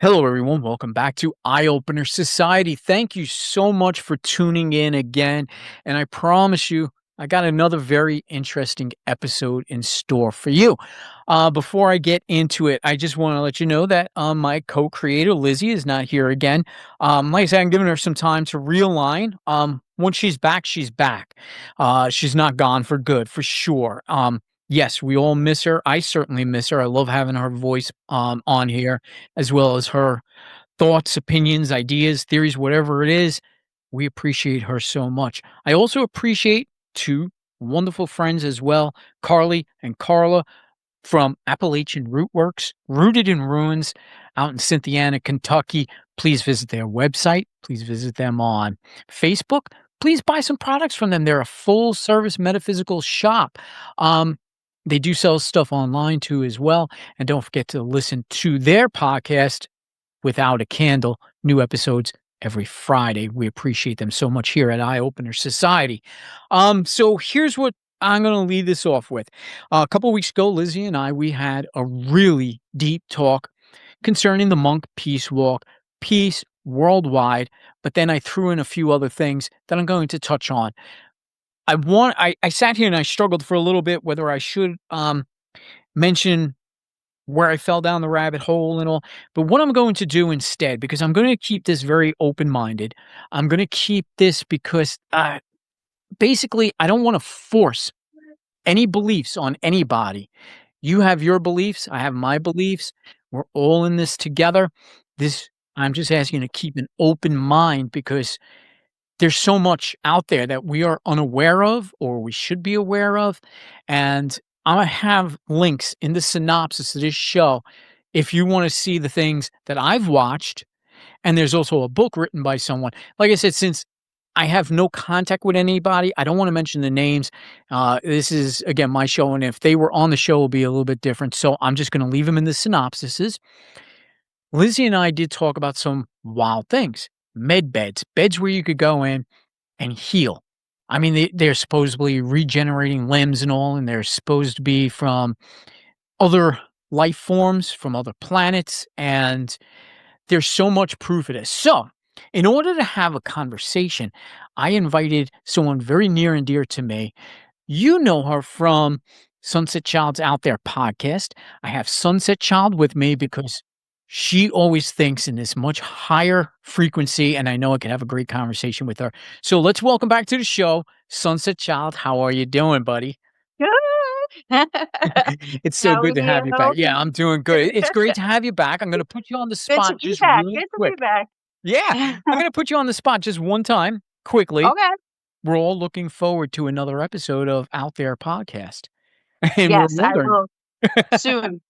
Hello, everyone. Welcome back to Eye Opener Society. Thank you so much for tuning in again. And I promise you, I got another very interesting episode in store for you. Before I get into it, I just want to let you know that my co creator, Lizzie, is not here again. Like I said, I'm giving her some time to realign. Once she's back, she's back. She's not gone for good, for sure. Yes, we all miss her. I certainly miss her. I love having her voice on here as well as her thoughts, opinions, ideas, theories, whatever it is. We appreciate her so much. I also appreciate two wonderful friends as well, Carly and Carla from Appalachian Rootworks, Rooted in Ruins out in Cynthiana, Kentucky. Please visit their website. Please visit them on Facebook. Please buy some products from them. They're a full service metaphysical shop. They do sell stuff online too as well. And don't forget to listen to their podcast, Without a Candle. New episodes every Friday. We appreciate them so much here at Eye Opener Society. So here's what I'm going to lead this off with. A couple weeks ago, Lizzie and we had a really deep talk concerning the monk peace walk, peace worldwide. But then I threw in a few other things that I'm going to touch on. I sat here and I struggled for a little bit whether I should mention where I fell down the rabbit hole and all. But what I'm going to do instead, because I'm going to keep this very open-minded, I'm going to keep this because basically I don't want to force any beliefs on anybody. You have your beliefs, I have my beliefs. We're all in this together. I'm just asking you to keep an open mind because there's so much out there that we are unaware of or we should be aware of. And I'm going to have links in the synopsis of this show if you want to see the things that I've watched. And there's also a book written by someone. Like I said, since I have no contact with anybody, I don't want to mention the names. This is, again, my show. And if they were on the show, it will be a little bit different. So I'm just going to leave them in the synopsises. Lizzie and I did talk about some wild things. Med beds, beds where you could go in and heal. I mean, they're supposedly regenerating limbs and all, and they're supposed to be from other life forms, from other planets, and there's so much proof of this. So, in order to have a conversation, I invited someone very near and dear to me. You know her from Sunset Child's Out There podcast. I have Sunset Child with me because she always thinks in this much higher frequency, and I know I can have a great conversation with her. So let's welcome back to the show, Sunset Child. How are you doing, buddy? Good. It's so How are good to have you back. you? Yeah, I'm doing good. It's great to have you back. I'm going to put you on the Good to spot be just back. really Good to be quick. back. Yeah, I'm going to put you on the spot just one time, quickly. Okay. We're all looking forward to another episode of Out There podcast. And we're Yes, I wondering. will soon.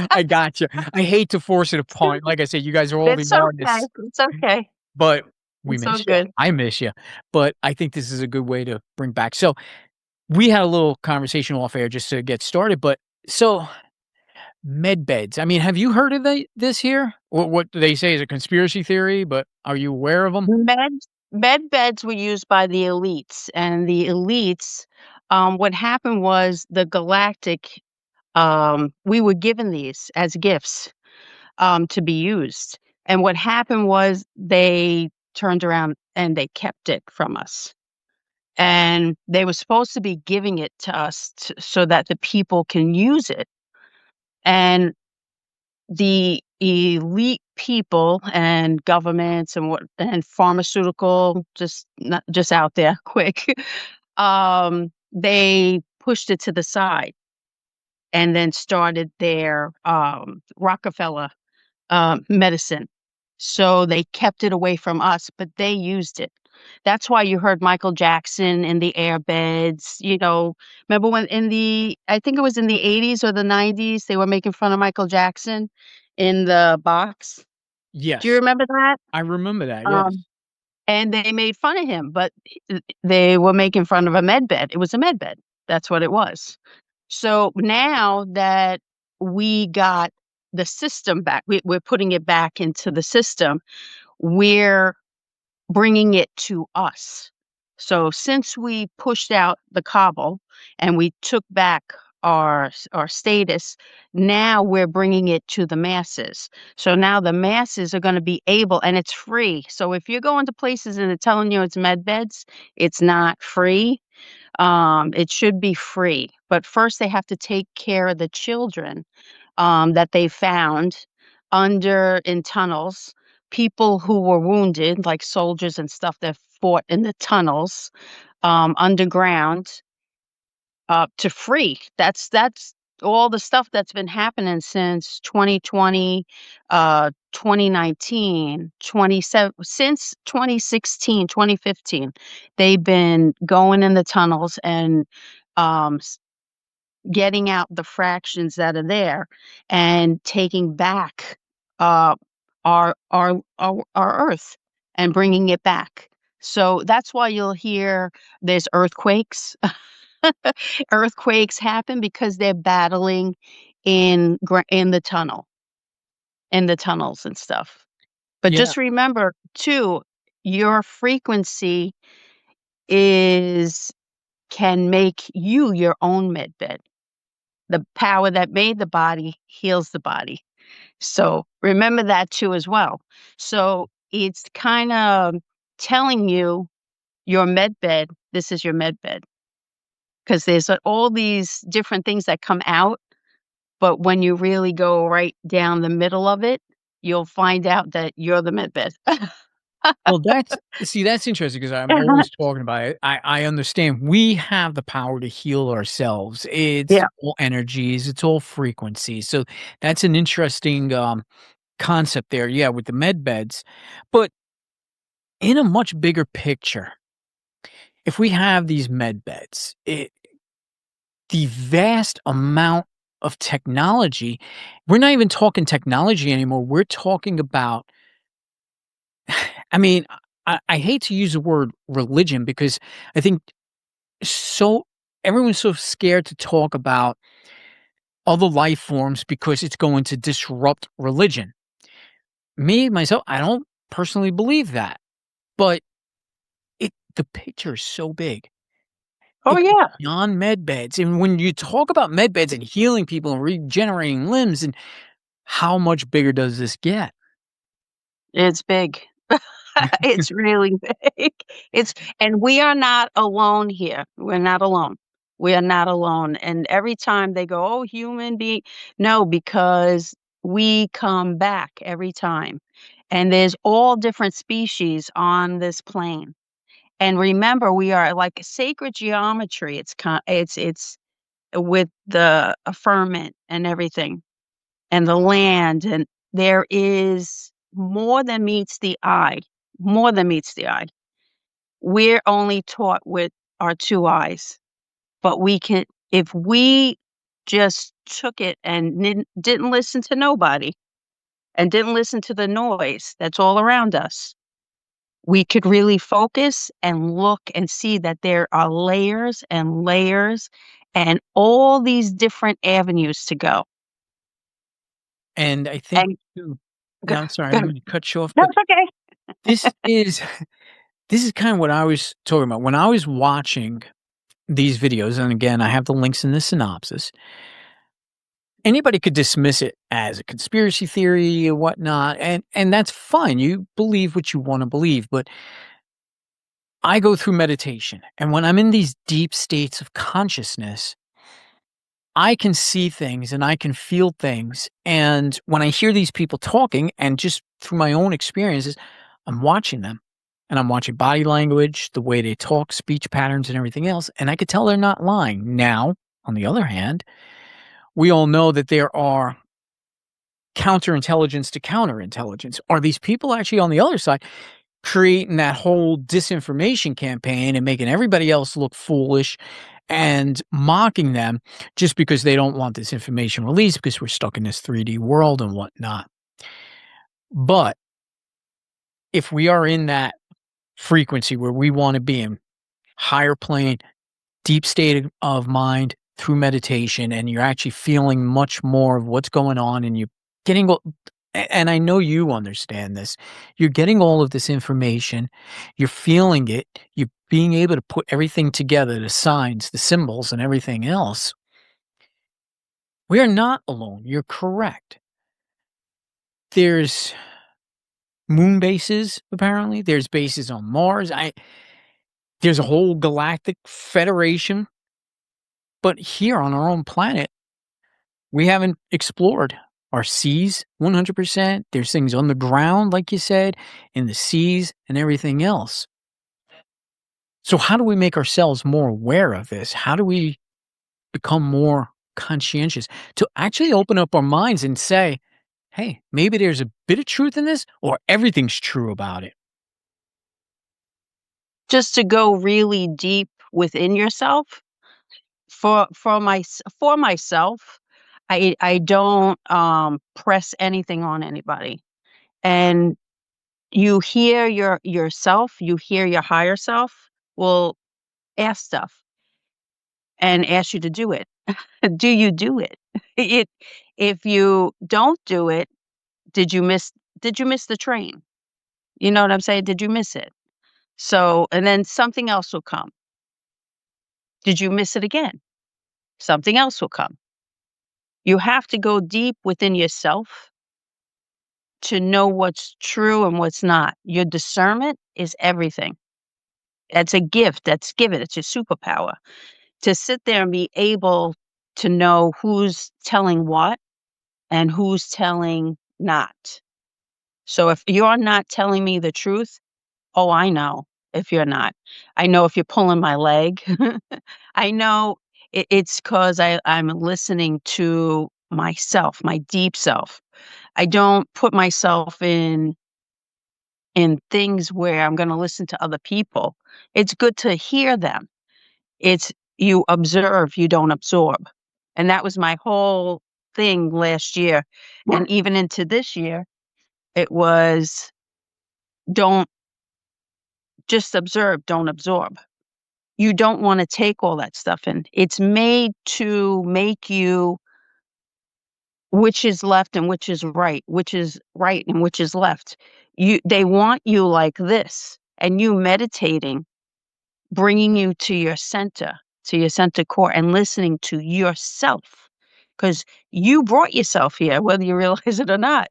I gotcha. I hate to force it upon. Like I said, you guys are all the It's okay. artists, It's okay. but we It's so miss you. good. I miss you. But I think this is a good way to bring back. So we had a little conversation off air just to get started. But so med beds. I mean, have you heard of this here? What they say is a conspiracy theory, but are you aware of them? Med beds were used by the elites, and the elites, what happened was the Galactic, we were given these as gifts, to be used. And what happened was they turned around and they kept it from us. And they were supposed to be giving it to us so that the people can use it. And the elite people and governments and pharmaceutical just out there quick, they pushed it to the side and then started their Rockefeller medicine. So they kept it away from us, but they used it. That's why you heard Michael Jackson in the air beds, remember when I think it was in the '80s or the '90s, they were making fun of Michael Jackson in the box. Do you Yes, remember that? I remember that. Um, Yes. and they made fun of him, but they were making fun of a med bed. It was a med bed. That's what it was. So now that we got the system back, we're putting it back into the system, we're bringing it to us. So since we pushed out the cobble and we took back our status. Now we're bringing it to the masses. So now the masses are going to be able, and it's free. So if you're going to places and they're telling you it's med beds, it's not free. It should be free, but first they have to take care of the children that they found under in tunnels, people who were wounded, like soldiers and stuff that fought in the tunnels underground to free. That's all the stuff that's been happening since 2020, 2019, 27 since 2016, 2015. They've been going in the tunnels and um getting out the fractions that are there and taking back uh our earth and bringing it back. So that's why you'll hear there's earthquakes. Earthquakes happen because they're battling in the tunnels and stuff. But Yeah. just remember too, your frequency is can make you your own med bed. The power that made the body heals the body. So remember that too as well. So it's kind of telling you your med bed, this is your med bed. Because there's all these different things that come out, but when you really go right down the middle of it, you'll find out that you're the med bed. Well, that's interesting because I'm always talking about it. I understand we have the power to heal ourselves. It's Yeah. all energies, it's all frequencies. So that's an interesting concept there. Yeah, with the med beds. But in a much bigger picture, if we have these med beds, the vast amount of technology, we're not even talking technology anymore. We're talking about I mean, I hate to use the word religion because I think so everyone's so scared to talk about other life forms because it's going to disrupt religion. Me, myself, I don't personally believe that, but the picture is so big. Oh, It's yeah. beyond med beds, and when you talk about med beds and healing people and regenerating limbs and how much bigger does this get? It's big. It's really big. It's and we are not alone here. We're not alone. We are not alone. And every time they go, "Oh, human being," no, because we come back every time. And there's all different species on this plane. And remember, we are like sacred geometry. It's with the firmament and everything and the land, and there is more than meets the eye, more than meets the eye. We're only taught with our 2 eyes, but we can if we just took it and didn't listen to nobody and didn't listen to the noise that's all around us, we could really focus and look and see that there are layers and layers and all these different avenues to go. And I think And too go yeah, I'm sorry, I go didn't mean to cut you off, no, but it's okay. this is this is kind of what I was talking about. When I was watching these videos, and again, I have the links in the synopsis, anybody could dismiss it as a conspiracy theory or whatnot, and that's fine. You believe what you want to believe, but I go through meditation, and when I'm in these deep states of consciousness, I can see things and I can feel things. And when I hear these people talking, and just through my own experiences, I'm watching them and I'm watching body language, the way they talk, speech patterns, and everything else. And I could tell they're not lying. Now, on the other hand, we all know that there are counterintelligence to counterintelligence. Are these people actually on the other side creating that whole disinformation campaign and making everybody else look foolish and mocking them just because they don't want this information released because we're stuck in this 3D world and whatnot? But if we are in that frequency where we want to be in higher plane, deep state of mind through meditation, and you're actually feeling much more of what's going on, and you're getting and I know you understand this. You're getting all of this information, you're feeling it, you're being able to put everything together, the signs, the symbols, and everything else. We are not alone. You're correct. There's moon bases, apparently. There's bases on Mars. There's a whole galactic federation, but here on our own planet, we haven't explored our seas 100%. There's things on the ground, like you said, in the seas and everything else. So, how do we make ourselves more aware of this? How do we become more conscientious to actually open up our minds and say, hey, maybe there's a bit of truth in this, or everything's true about it? Just to go really deep within yourself, for myself, I don't, press anything on anybody, and you hear yourself, you hear your higher self will ask stuff and ask you to do it. Do you do it? It if you don't do it, did you miss did you miss the train? You know what I'm saying? Did you miss it? So and then something else will come. Did you miss it again? Something else will come. You have to go deep within yourself to know what's true and what's not. Your discernment is everything. It's a gift that's given. It's your superpower to sit there and be able to know who's telling what and who's telling not. So if you're not telling me the truth, oh, I know if you're not. I know if you're pulling my leg. I know it's because I'm listening to myself, my deep self. I don't put myself in things where I'm gonna listen to other people. It's good to hear them. It's you observe, you don't absorb. And that was my whole thing last year. And even into this year, it was don't just observe, don't absorb. You don't wanna take all that stuff in. It's made to make you which is left and which is right and which is left. They want you like this, and you meditating, bringing you to your center core, and listening to yourself, because you brought yourself here, whether you realize it or not.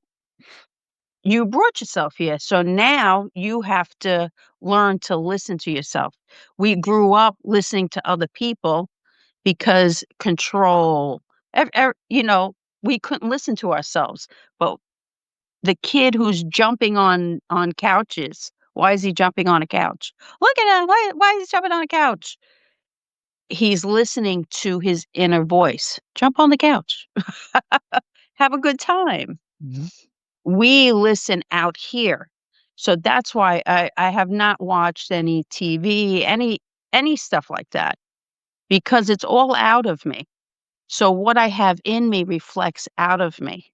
You brought yourself here, so now you have to learn to listen to yourself. We grew up listening to other people because control, we couldn't listen to ourselves. But the kid who's jumping on couches, why is he jumping on a couch? Look at him. Why is he jumping on a couch? He's listening to his inner voice. Jump on the couch. Have a good time. Mhm. We listen out here. So that's why I have not watched any TV, any stuff like that, because it's all out of me. So what I have in me reflects out of me.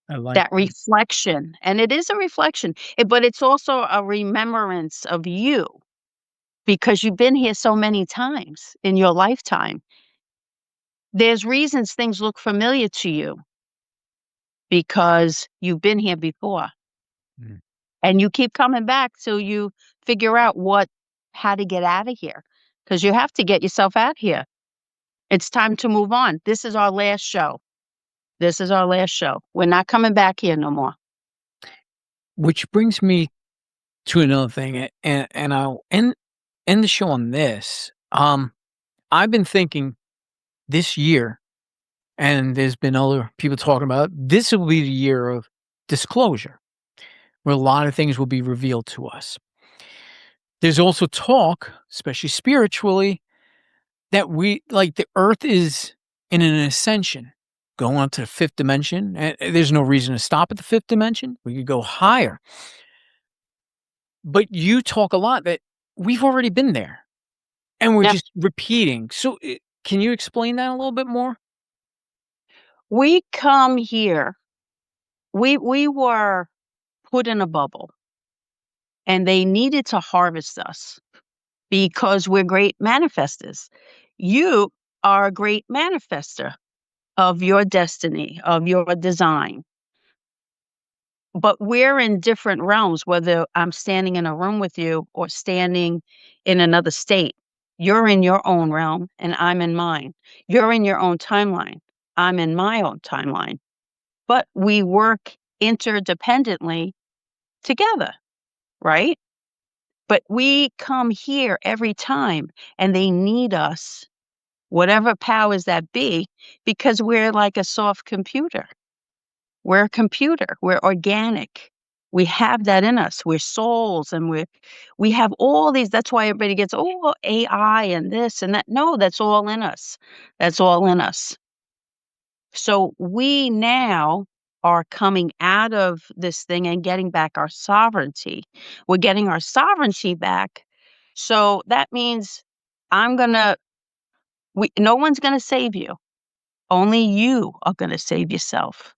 I like That that. reflection, and it is a reflection, but it's also a remembrance of you because you've been here so many times in your lifetime. There's reasons things look familiar to you because you've been here before, Mm. and you keep coming back till you figure out how to get out of here, because you have to get yourself out here. It's time to move on. This is our last show. This is our last show. We're not coming back here no more. Which brings me to another thing, and I'll end the show on this. I've been thinking this year, and there's been other people talking about this will be the year of disclosure, where a lot of things will be revealed to us. There's also talk, especially spiritually, that we like the earth is in an ascension, going on to the fifth dimension. And there's no reason to stop at the fifth dimension. We could go higher. But you talk a lot that we've already been there and we're Yeah. just repeating. So can you explain that a little bit more? We come here. We were put in a bubble, and they needed to harvest us because we're great manifestors. You are a great manifester of your destiny, of your design. But we're in different realms, whether I'm standing in a room with you or standing in another state. You're in your own realm and I'm in mine. You're in your own timeline. I'm in my own timeline. But we work interdependently together, right? But we come here every time and they need us, whatever powers that be, because we're like a soft computer. We're a computer. We're organic. We have that in us. We're souls and we have all these. That's why everybody gets, oh, AI and this and that. No, that's all in us. That's all in us. So we now are coming out of this thing and getting back our sovereignty. We're getting our sovereignty back. So that means I'm going to, no one's going to save you. Only you are going to save yourself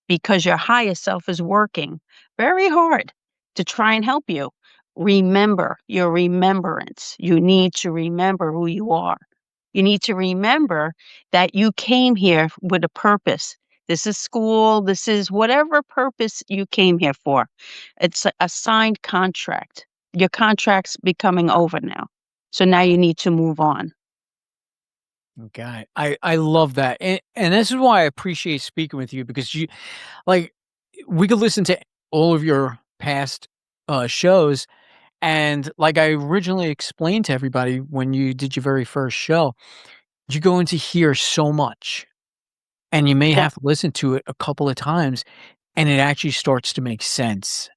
because your higher self is working very hard to try and help you. Remember your remembrance. You need to remember who you are. You need to remember that you came here with a purpose. This is school. This is whatever purpose you came here for. It's a signed contract. Your contract's becoming over now. So now you need to move on. Okay. I love that. And this is why I appreciate speaking with you because you like we could listen to all of your past shows and like I originally explained to everybody when you did your very first show, you're going to hear so much and you may Yeah. have to listen to it a couple of times and it actually starts to make sense.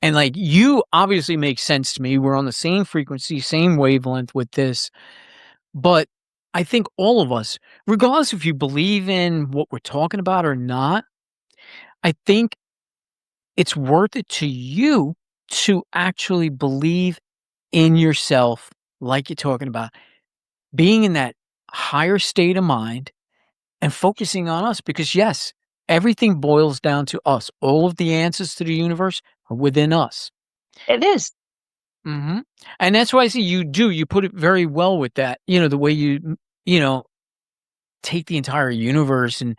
And like you obviously make sense to me. We're on the same frequency, same wavelength with this. But I think all of us, regardless if you believe in what we're talking about or not, I think it's worth it to you to actually believe in yourself, like you're talking about, being in that higher state of mind and focusing on us because, yes, everything boils down to us. All of the answers to the universe are within us. It is. Mhm. And that's why I see you put it very well with that, the way you know, take the entire universe and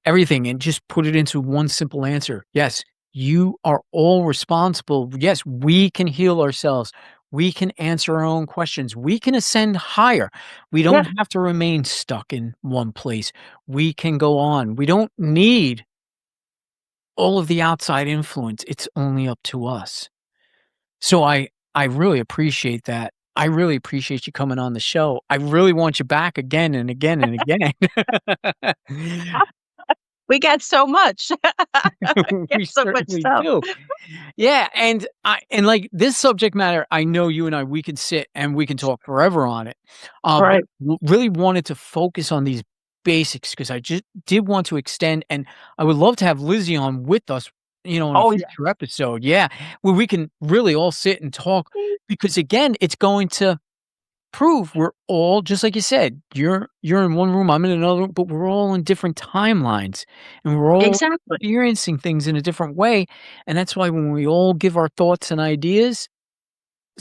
everything and just put it into one simple answer. Yes, you are all responsible. Yes, we can heal ourselves. We can answer our own questions. We can ascend higher. We Yeah. don't have to remain stuck in one place. We can go on. We don't need all of the outside influence. It's only up to us. So I really appreciate that. I really appreciate you coming on the show. I really want you back again and again and again. We got so much. Get We so much certainly stuff. do. Yeah, and like this subject matter, I know you and I we can sit and we can talk forever on it. But Right. really wanted to focus on these basics because I just did want to extend and I would love to have Lizzie on with us, in a Oh, yeah. future episode. Yeah, where we can really all sit and talk because again, it's going to prove we're all just like you said, you're in one room, I'm in another room, but we're all in different timelines and we're all Exactly. experiencing things in a different way. And that's why when we all give our thoughts and ideas,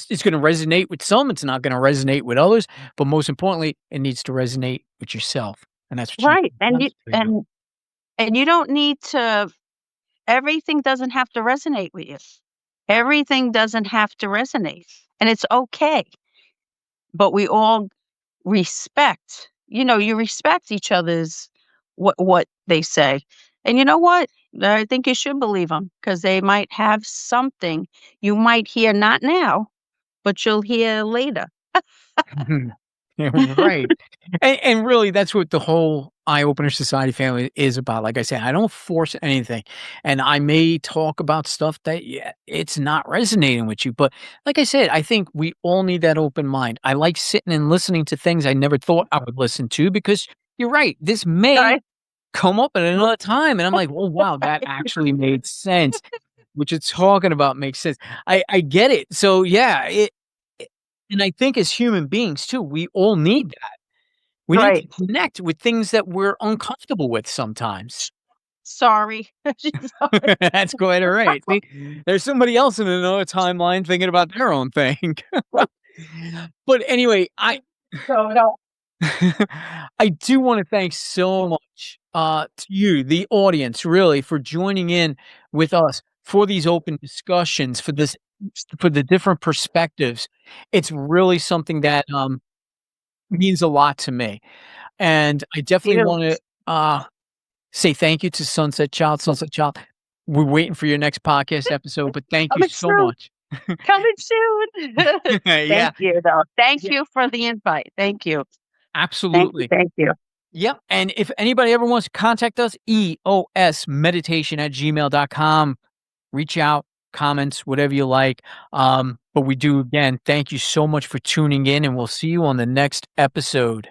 it's going to resonate with some, it's not going to resonate with others, but most importantly, it needs to resonate with yourself. And that's what you Right. And you wants to do. and you don't need to everything doesn't have to resonate with you. Everything doesn't have to resonate, and it's okay. But we all respect. You respect each other's what they say. And you know what? I think you should believe them because they might have something you might hear not now, but you'll hear later. Mhm. Yeah, right. And really, that's what the whole Eye Opener Society family is about. Like I said, I don't force anything, and I may talk about stuff that, yeah, it's not resonating with you, but like I said, I think we all need that open mind. I like sitting and listening to things I never thought I would listen to because you're right, this may Right. come up at another time, and I'm like, "Oh, wow, that actually made sense. What you're talking about makes sense." I get it. So, yeah, it and I think as human beings too, we all need that. We need to Right. connect with things that we're uncomfortable with sometimes. Sorry. She's sorry. That's quite all right. See, there's somebody else in another timeline thinking about their own thing. But anyway, I No, no. I do wanna thank so much, to you, the audience, really, for joining in with us for these open discussions, for the different perspectives. It's really something that, means a lot to me. And I definitely You. wanna, say thank you to Sunset Child. Sunset Child, we're waiting for your next podcast episode, but thank you Coming so soon, much. coming soon. Yeah. Thank you, though. Thank Yeah, you for the invite. Thank you. Thank you, absolutely. thank you. Yep, and if anybody ever wants to contact us, eosmeditation@gmail.com. Reach out, comments, whatever you like. But we do again, thank you so much for tuning in, and we'll see you on the next episode.